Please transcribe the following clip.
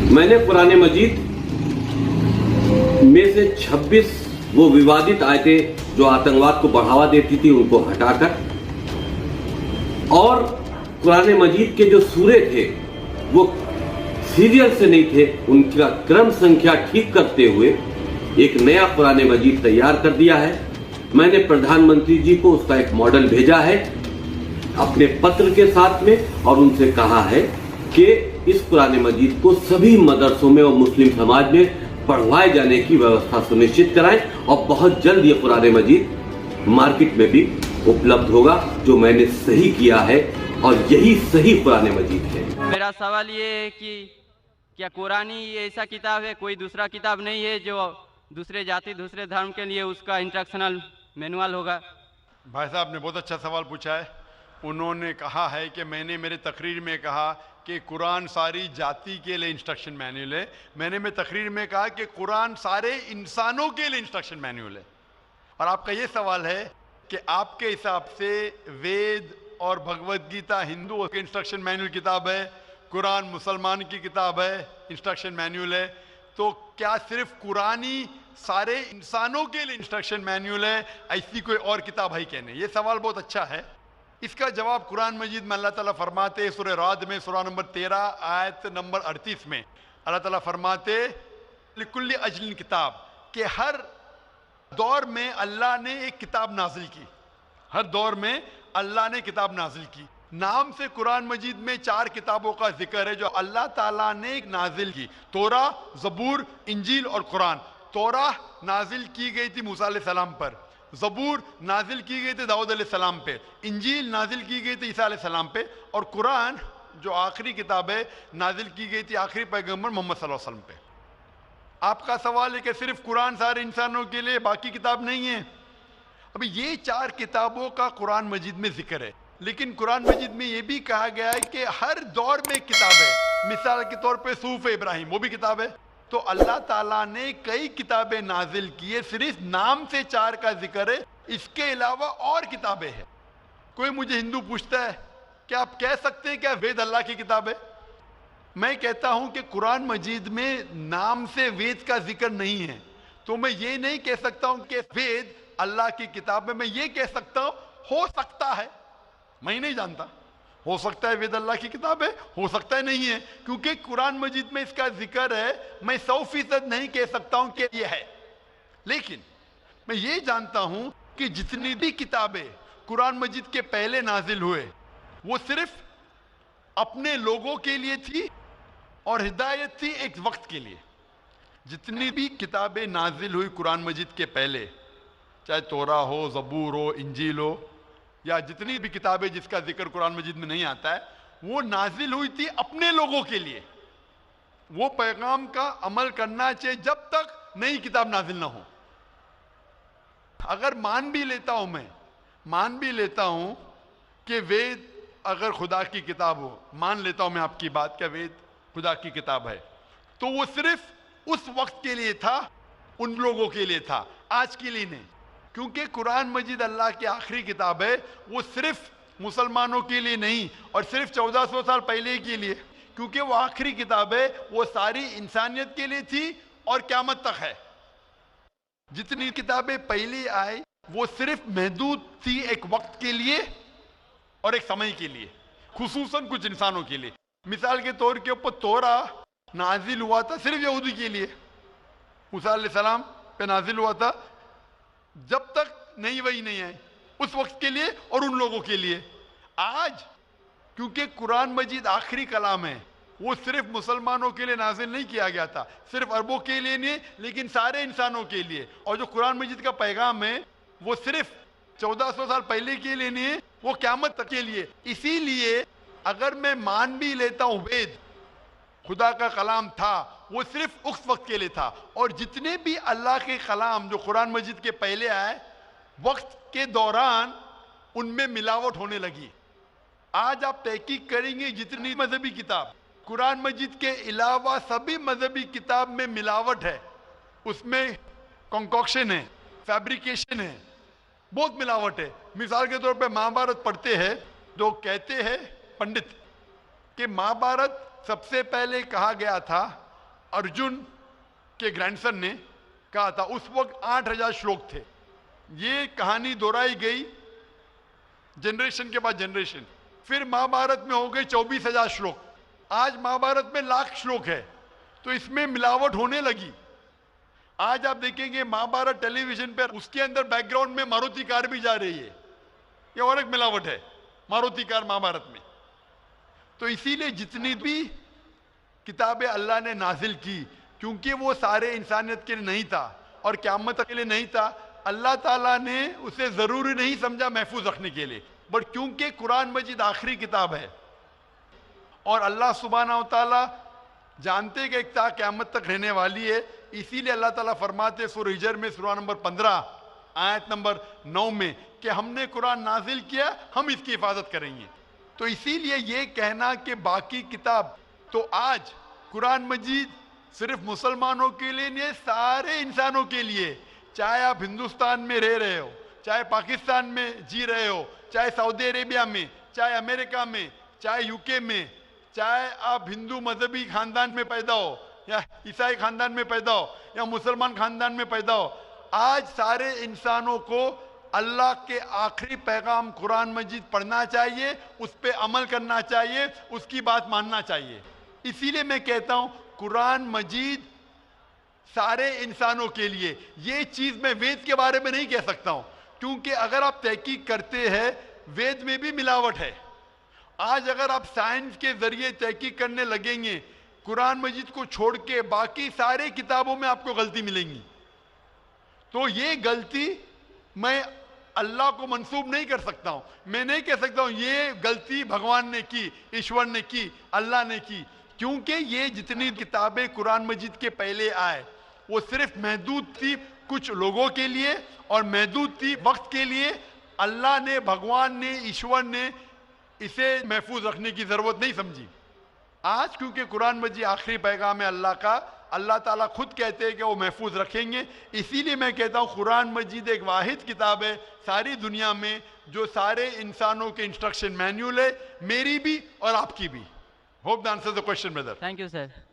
मैंने कुरान मजीद में से 26 वो विवादित आयतें जो आतंकवाद को बढ़ावा देती थी उनको हटाकर, और कुरान मजीद के जो सूरे थे वो सीरियल से नहीं थे, उनका क्रम संख्या ठीक करते हुए एक नया कुरान मजीद तैयार कर दिया है। मैंने प्रधानमंत्री जी को उसका एक मॉडल भेजा है अपने पत्र के साथ में, और उनसे कहा है कि इस कुरान मजीद को सभी मदरसों में और मुस्लिम समाज में पढ़वाए जाने की व्यवस्था सुनिश्चित कराएं, और बहुत जल्द ये कुरान मजीद मार्केट में भी उपलब्ध होगा, जो मैंने सही किया है और यही सही कुरान मजीद है। मेरा सवाल ये है कि क्या कुरान ही ऐसा किताब है, कोई दूसरा किताब नहीं है जो दूसरे जाति दूसरे धर्म के लिए उसका इंस्ट्रक्शनल मैनुअल होगा? भाई साहब ने बहुत अच्छा सवाल पूछा है। उन्होंने कहा है कि मैंने मेरे तकरीर में कहा कि कुरान सारी जाति के लिए इंस्ट्रक्शन मैनुअल है। मैंने मेरे तकरीर में कहा कि कुरान सारे इंसानों के लिए इंस्ट्रक्शन मैनुअल है। और आपका ये सवाल है कि आपके हिसाब से वेद और भगवत गीता हिंदुओं के इंस्ट्रक्शन मैनुअल किताब है, कुरान मुसलमान की किताब है, इंस्ट्रक्शन मैनुअल है, तो क्या सिर्फ कुरान ही सारे इंसानों के लिए इंस्ट्रक्शन मैनुअल है, ऐसी कोई और किताब है क्या? नहीं। ये सवाल बहुत अच्छा है। इसका जवाब कुरान मजीद में अल्लाह ताला फरमाते हैं, सूरह राद में सूरा नंबर 13 आयत नंबर 38 में अल्लाह ताला फरमाते लिकुल्ली अजलिन किताब, कि हर दौर में अल्लाह ने एक किताब नाजिल की। हर दौर में अल्लाह ने किताब नाजिल की। नाम से कुरान मजीद में 4 किताबों का जिक्र है जो अल्लाह ताला ने नाजिल की, तोरा, ज़बूर, इंजील और कुरान। तोरा नाजिल की गई थी मूसा अलैहिस्सलाम पर, ज़बूर नाजिल की गई थी दाऊद अलैहिस्सलाम पे, इंजील नाजिल की गई थी ईसा अलैहिस्सलाम पे, और कुरान जो आखिरी किताब है नाजिल की गई थी आखिरी पैगंबर मोहम्मद सल्लल्लाहु अलैहि वसल्लम पे। आपका सवाल है कि सिर्फ कुरान सारे इंसानों के लिए, बाकी किताब नहीं है। अभी ये 4 किताबों का कुरान मजीद में जिक्र है, लेकिन कुरान मजीद में ये भी कहा गया है कि हर दौर में किताब है। मिसाल के तौर पे सूफ इब्राहिम वो भी किताब है। तो अल्लाह ताला ने कई किताबें नाजिल की है, सिर्फ नाम से 4 का जिक्र है, इसके अलावा और किताबें हैं। कोई मुझे हिंदू पूछता है कि आप कह सकते हैं क्या वेद अल्लाह की किताब है? मैं कहता हूं कि कुरान मजीद में नाम से वेद का जिक्र नहीं है, तो मैं ये नहीं कह सकता हूं कि वेद अल्लाह की किताब है। मैं ये कह सकता हूं हो सकता है, मैं नहीं जानता, हो सकता है वेद अल्लाह की किताब है, हो सकता है नहीं है, क्योंकि कुरान मजीद में इसका जिक्र है। मैं 100% नहीं कह सकता हूं कि ये है, लेकिन मैं ये जानता हूं कि जितनी भी किताबें कुरान मजीद के पहले नाजिल हुए वो सिर्फ अपने लोगों के लिए थी और हिदायत थी एक वक्त के लिए। जितनी भी किताबें नाजिल हुई कुरान मजीद के पहले, चाहे तोरा हो, ज़बूर हो, इंजील हो, या जितनी भी किताबें जिसका जिक्र कुरान मजीद में नहीं आता है, वो नाजिल हुई थी अपने लोगों के लिए। वो पैगाम का अमल करना चाहिए जब तक नई किताब नाजिल ना हो। अगर मान भी लेता हूं, मैं मान भी लेता हूं कि वेद अगर खुदा की किताब हो, मान लेता हूं मैं आपकी बात, क्या वेद खुदा की किताब है, तो वो सिर्फ उस वक्त के लिए था, उन लोगों के लिए था, आज के लिए नहीं। क्योंकि कुरान मजीद अल्लाह की आखिरी किताब है, वो सिर्फ मुसलमानों के लिए नहीं और सिर्फ 1400 साल पहले के लिए, क्योंकि वो आखिरी किताब है, वो सारी इंसानियत के लिए थी और क़यामत तक है। जितनी किताबें पहले आई वो सिर्फ महदूद थी एक वक्त के लिए और एक समय के लिए, खुसूसन कुछ इंसानों के लिए। मिसाल के तौर के ऊपर तोरा नाजिल हुआ था सिर्फ यहूदी के लिए, मूसा अलैहिस्सलाम पे नाजिल हुआ था जब तक नई वही नहीं आई, उस वक्त के लिए और उन लोगों के लिए। आज क्योंकि कुरान मजीद आखिरी कलाम है, वो सिर्फ मुसलमानों के लिए नाजिल नहीं किया गया था, सिर्फ अरबों के लिए नहीं, लेकिन सारे इंसानों के लिए। और जो कुरान मजीद का पैगाम है वो सिर्फ 1400 साल पहले के लिए नहीं है, वो क़यामत तक के लिए। इसीलिए अगर मैं मान भी लेता हूं वेद खुदा का कलाम था, वो सिर्फ उस वक्त के लिए था, और जितने भी अल्लाह के कलाम जो कुरान मजीद के पहले आए, वक्त के दौरान उनमें मिलावट होने लगी। आज आप तहकीक करेंगे जितनी मजहबी किताब, कुरान मजीद के अलावा सभी मजहबी किताब में मिलावट है, उसमें कंकॉक्शन है, फैब्रिकेशन है, बहुत मिलावट है। मिसाल के तौर पे महाभारत पढ़ते हैं तो कहते हैं पंडित कि महाभारत सबसे पहले कहा गया था अर्जुन के ग्रैंडसन ने कहा था। उस वक्त 8000 श्लोक थे। ये कहानी दोहराई गई जनरेशन के बाद जनरेशन। फिर महाभारत में हो गई 24,000 श्लोक। आज महाभारत में लाख श्लोक है, तो इसमें मिलावट होने लगी। आज आप देखेंगे महाभारत टेलीविजन पर, उसके अंदर बैकग्राउंड में मारुति कार भी जा रही है। ये और एक मिलावट है मारुति कार महाभारत में। तो इसीलिए जितनी भी किताबें अल्लाह ने नाजिल की, क्योंकि वो सारे इंसानियत के लिए नहीं था और क़यामत के लिए नहीं था, अल्लाह ताला ने उसे ज़रूरी नहीं समझा महफूज रखने के लिए। बट क्योंकि कुरान मजीद आखिरी किताब है और अल्लाह सुब्हानहू तआला जानते कि एक ता क़यामत तक रहने वाली है, इसीलिए अल्लाह ताला फरमाते सूरह हिजर में सूरा नंबर 15 आयत नंबर 9 में कि हमने कुरान नाजिल किया, हम इसकी हिफाजत करेंगे। तो इसीलिए ये कहना कि बाकी किताब, तो आज कुरान मजीद सिर्फ मुसलमानों के लिए नहीं, सारे इंसानों के लिए। चाहे आप हिंदुस्तान में रह रहे हो, चाहे पाकिस्तान में जी रहे हो, चाहे सऊदी अरेबिया में, चाहे अमेरिका में, चाहे यूके में, चाहे आप हिंदू मजहबी खानदान में पैदा हो या ईसाई खानदान में पैदा हो या मुसलमान खानदान में पैदा हो, आज सारे इंसानों को अल्लाह के आखिरी पैगाम कुरान मजीद पढ़ना चाहिए, उस पर अमल करना चाहिए, उसकी बात मानना चाहिए। इसीलिए मैं कहता हूं कुरान मजीद सारे इंसानों के लिए। ये चीज मैं वेद के बारे में नहीं कह सकता हूं, क्योंकि अगर आप तहकीक करते हैं वेद में भी मिलावट है। आज अगर आप साइंस के जरिए तहकीक करने लगेंगे कुरान मजीद को छोड़ के, बाकी सारे किताबों में आपको गलती मिलेंगी। तो ये गलती मैं अल्लाह को मंसूब नहीं कर सकता हूं। मैं नहीं कह सकता हूं ये गलती भगवान ने की, ईश्वर ने की, अल्लाह ने की, क्योंकि ये जितनी किताबें कुरान मजीद के पहले आए वो सिर्फ महदूद थी कुछ लोगों के लिए और महदूद थी वक्त के लिए। अल्लाह ने, भगवान ने, ईश्वर ने इसे महफूज रखने की जरूरत नहीं समझी। आज क्योंकि कुरान मजीद आखिरी पैगाम है अल्लाह का, अल्लाह ताला खुद कहते हैं कि वो महफूज रखेंगे। इसीलिए मैं कहता हूँ कुरान मजीद एक वाहिद किताब है सारी दुनिया में जो सारे इंसानों के इंस्ट्रक्शन मैन्यूल है, मेरी भी और आपकी भी। Hope the answer the question brother. Thank you sir.